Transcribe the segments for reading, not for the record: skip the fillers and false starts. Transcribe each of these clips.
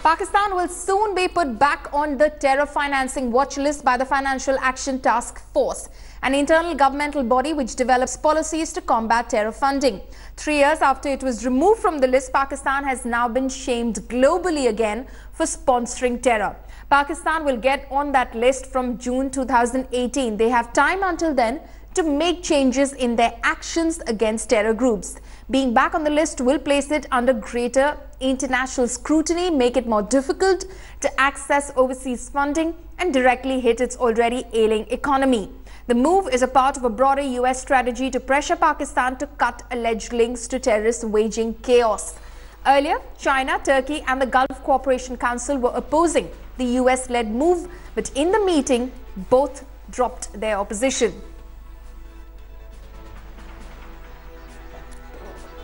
Pakistan will soon be put back on the terror financing watch list by the Financial Action Task Force, an internal governmental body which develops policies to combat terror funding. 3 years after it was removed from the list, Pakistan has now been shamed globally again for sponsoring terror. Pakistan will get on that list from June 2018. They have time until then to make changes in their actions against terror groups. Being back on the list will place it under greater international scrutiny, make it more difficult to access overseas funding and directly hit its already ailing economy. The move is a part of a broader US strategy to pressure Pakistan to cut alleged links to terrorists waging chaos. Earlier, China, Turkey and the Gulf Cooperation Council were opposing the US-led move, but in the meeting, both dropped their opposition.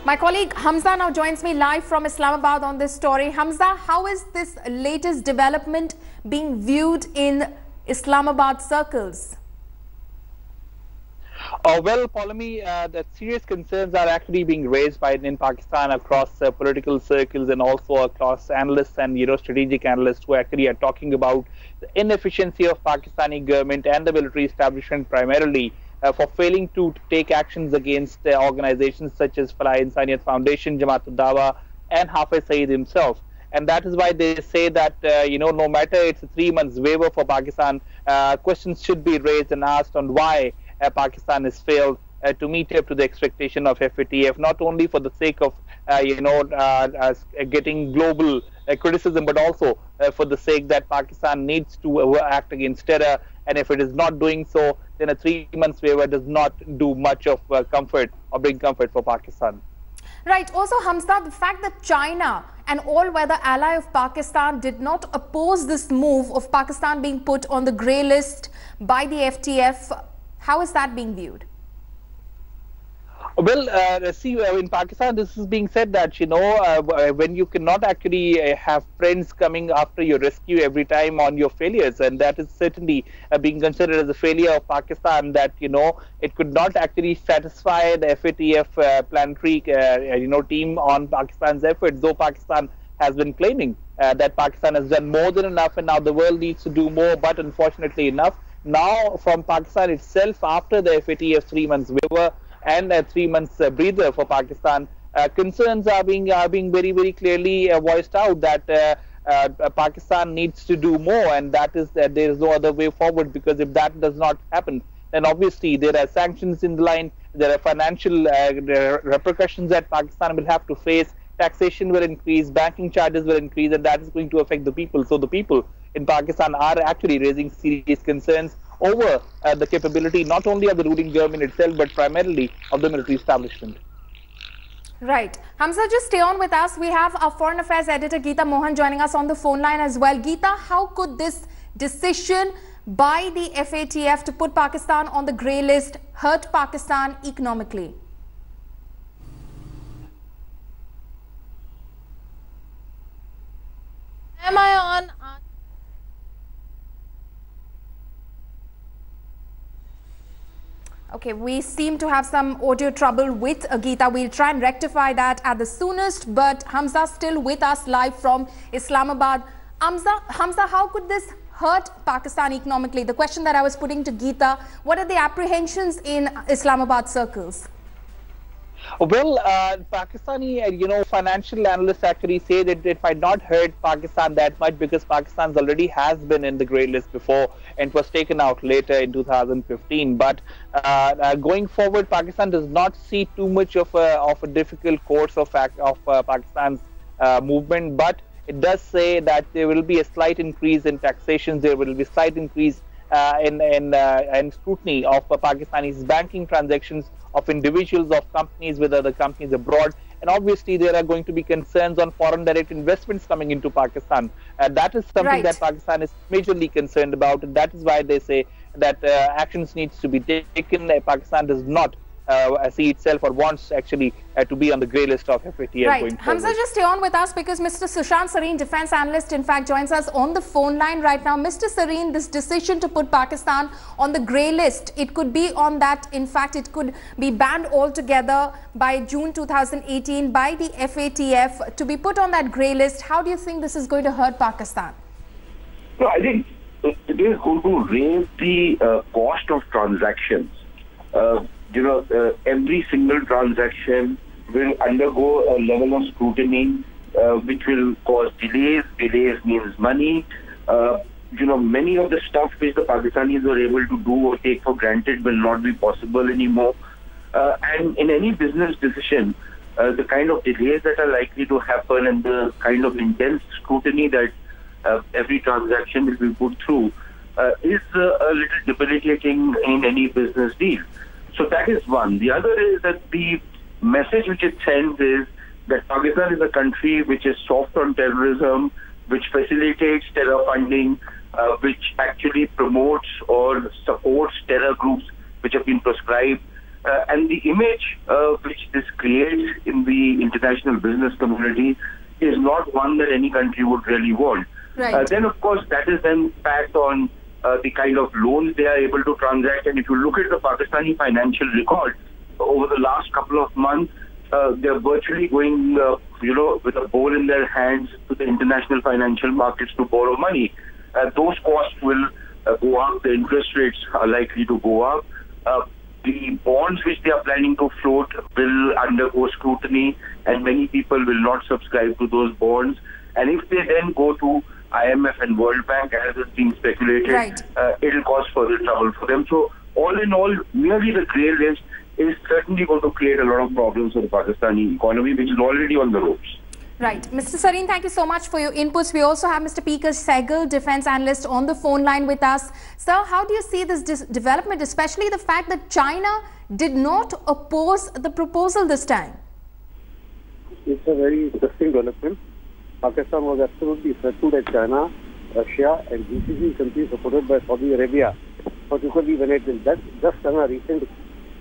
My colleague Hamza now joins me live from Islamabad on this story. Hamza, how is this latest development being viewed in Islamabad circles? Well, Polami, that serious concerns are actually being raised in Pakistan across political circles and also across analysts and strategic analysts who actually are talking about the inefficiency of Pakistani government and the military establishment primarily for failing to take actions against organizations such as Falai Insaniyat Foundation, Jamaat-ud-Dawa and Hafiz Saeed himself. And that is why they say that, no matter it's a 3 months waiver for Pakistan, questions should be raised and asked on why Pakistan has failed to meet up to the expectation of FATF, not only for the sake of, getting global criticism, but also for the sake that Pakistan needs to act against terror. And if it is not doing so, then a 3 months waiver does not do much of comfort or bring comfort for Pakistan. Right. Also, Hamza, the fact that China, an all-weather ally of Pakistan, did not oppose this move of Pakistan being put on the grey list by the FTF, how is that being viewed? Well, see, in Pakistan, this is being said that, when you cannot actually have friends coming after your rescue every time on your failures, and that is certainly being considered as a failure of Pakistan, that, it could not actually satisfy the FATF planetary, team on Pakistan's efforts, though Pakistan has been claiming that Pakistan has done more than enough and now the world needs to do more, but unfortunately enough. Now, from Pakistan itself, after the FATF 3 months waiver and a 3 months breather for Pakistan, concerns are being very, very clearly voiced out that Pakistan needs to do more, and that is that there is no other way forward, because if that does not happen, then obviously there are sanctions in the line, there are financial repercussions that Pakistan will have to face, taxation will increase, banking charges will increase, and that is going to affect the people. So the people in Pakistan are actually raising serious concerns over the capability not only of the ruling government itself, but primarily of the military establishment. Right. Hamza, just stay on with us. We have our Foreign Affairs editor Geeta Mohan joining us on the phone line as well. Geeta, how could this decision by the FATF to put Pakistan on the grey list hurt Pakistan economically? Am I on? Okay, we seem to have some audio trouble with Geeta. We'll try and rectify that at the soonest, but Hamza still with us live from Islamabad. Hamza, how could this hurt Pakistan economically? The question that I was putting to Geeta, what are the apprehensions in Islamabad circles? Well, Pakistani, financial analysts actually say that it might not hurt Pakistan that much, because Pakistan already has been in the grey list before and was taken out later in 2015. But going forward, Pakistan does not see too much of a difficult course of Pakistan's movement. But it does say that there will be a slight increase in taxation, there will be a slight increase in scrutiny of Pakistani's banking transactions, of individuals, of companies with other companies abroad, and obviously there are going to be concerns on foreign direct investments coming into Pakistan. That is something that Pakistan is majorly concerned about, and that is why they say that actions needs to be taken. Pakistan does not see itself or wants actually to be on the grey list of FATF right. going forward. Hamza, just stay on with us because Mr. Sushant Sareen, defense analyst, in fact, joins us on the phone line right now. Mr. Sareen, this decision to put Pakistan on the grey list, it could be on that, in fact, it could be banned altogether by June 2018 by the FATF to be put on that grey list. How do you think this is going to hurt Pakistan? No, I think it is going to raise the cost of transactions. Every single transaction will undergo a level of scrutiny, which will cause delays. Delays means money. Many of the stuff which the Pakistanis were able to do or take for granted will not be possible anymore. And in any business decision, the kind of delays that are likely to happen and the kind of intense scrutiny that every transaction will be put through is a little debilitating in any business deal. So that is one. The other is that the message which it sends is that Pakistan is a country which is soft on terrorism, which facilitates terror funding, which actually promotes or supports terror groups which have been proscribed. And the image which this creates in the international business community is not one that any country would really want. Right. Then, of course, that is then backed on the kind of loans they are able to transact. And if you look at the Pakistani financial record over the last couple of months, they're virtually going, with a bowl in their hands to the international financial markets to borrow money. Those costs will go up. The interest rates are likely to go up. The bonds which they are planning to float will undergo scrutiny, and many people will not subscribe to those bonds. And if they then go to IMF and World Bank, as is being speculated, right, it will cause further trouble for them. So all in all, merely the grey list is certainly going to create a lot of problems for the Pakistani economy, which is already on the ropes. Right. Mr. Sareen, thank you so much for your inputs. We also have Mr. Peker Sehgal, defense analyst, on the phone line with us. Sir, how do you see this development, especially the fact that China did not oppose the proposal this time? It's a very interesting development. Pakistan was absolutely threatened by China, Russia and GCC countries supported by Saudi Arabia, particularly when it just done a recent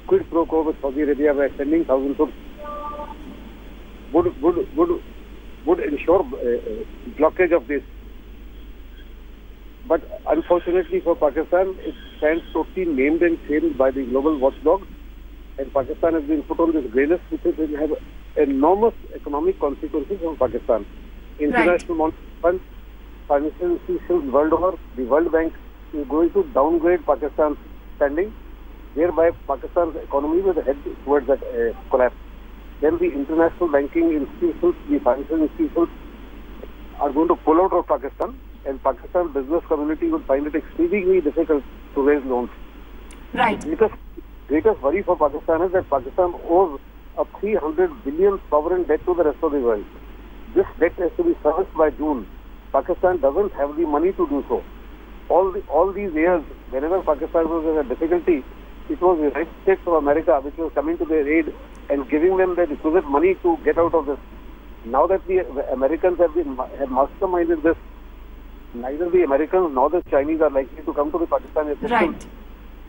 quid pro quo with Saudi Arabia by sending thousands of would ensure blockage of this. But unfortunately for Pakistan, it stands totally named and shamed by the global watchdog, and Pakistan has been put on this grey list, which will have enormous economic consequences for Pakistan. International Monetary Fund, financial institutions world over, the World Bank is going to downgrade Pakistan's standing, thereby Pakistan's economy will head towards that collapse. Then the international banking institutions, the financial institutions are going to pull out of Pakistan, and Pakistan business community would find it extremely difficult to raise loans. Right. The greatest worry for Pakistan is that Pakistan owes a 300 billion sovereign debt to the rest of the world. This debt has to be serviced by June. Pakistan doesn't have the money to do so. All these years, whenever Pakistan was in a difficulty, it was the United States of America which was coming to their aid and giving them the requisite money to get out of this. Now that the Americans have masterminded this, neither the Americans nor the Chinese are likely to come to the Pakistani assistance. Right.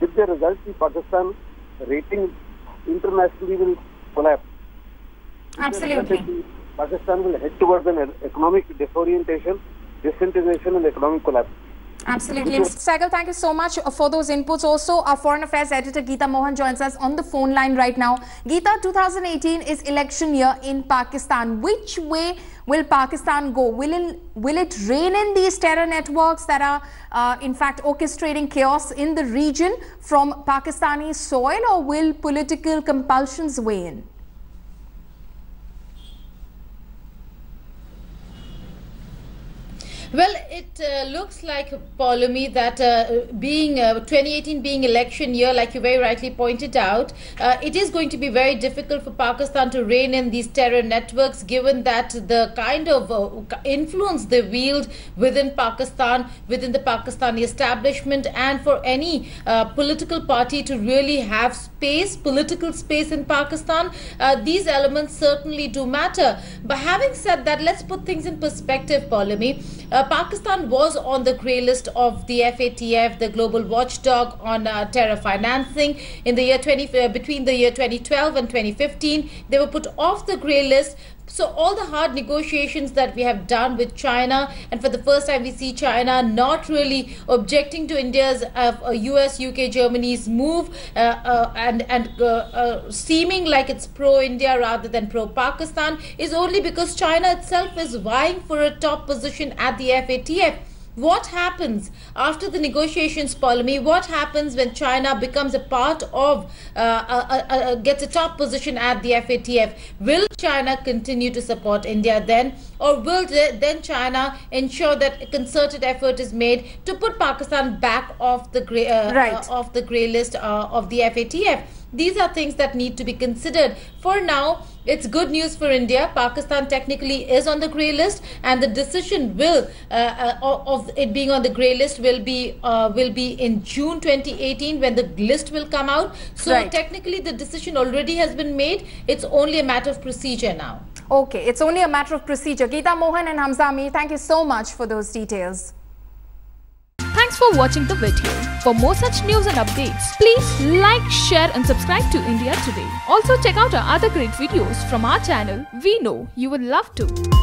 With the result, the Pakistan rating internationally will collapse. Absolutely. Pakistan will head towards an economic disorientation, disintegration and economic collapse. Absolutely. Mr. Sehgal, thank you so much for those inputs. Also, our Foreign Affairs editor Geeta Mohan joins us on the phone line right now. Geeta, 2018 is election year in Pakistan. Which way will Pakistan go? Will it rein in these terror networks that are in fact orchestrating chaos in the region from Pakistani soil, or will political compulsions weigh in? Well, it looks like, Paulami, that 2018 being election year, like you very rightly pointed out, it is going to be very difficult for Pakistan to rein in these terror networks, given that the kind of influence they wield within Pakistan, within the Pakistani establishment, and for any political party to really have space, political space in Pakistan, these elements certainly do matter. But having said that, let's put things in perspective, Paulami. Pakistan was on the grey list of the FATF, the global watchdog on terror financing, in the year between the year 2012 and 2015. They were put off the grey list. So all the hard negotiations that we have done with China, and for the first time we see China not really objecting to India's US, UK, Germany's move, and seeming like it's pro-India rather than pro-Pakistan, is only because China itself is vying for a top position at the FATF. What happens after the negotiations, Polemy? What happens when China becomes a part of, gets a top position at the FATF? Will China continue to support India then? Or will then China ensure that a concerted effort is made to put Pakistan back off the grey, off the grey list of the FATF? These are things that need to be considered. For now, it's good news for India. Pakistan technically is on the grey list, and the decision will of it being on the grey list will be in June 2018 when the list will come out. So technically the decision already has been made. It's only a matter of procedure now. Okay, it's only a matter of procedure. Geeta Mohan and Hamza Amir, thank you so much for those details. Thanks for watching the video. For more such news and updates, please like, share and subscribe to India Today. Also check out our other great videos from our channel. We know you would love to.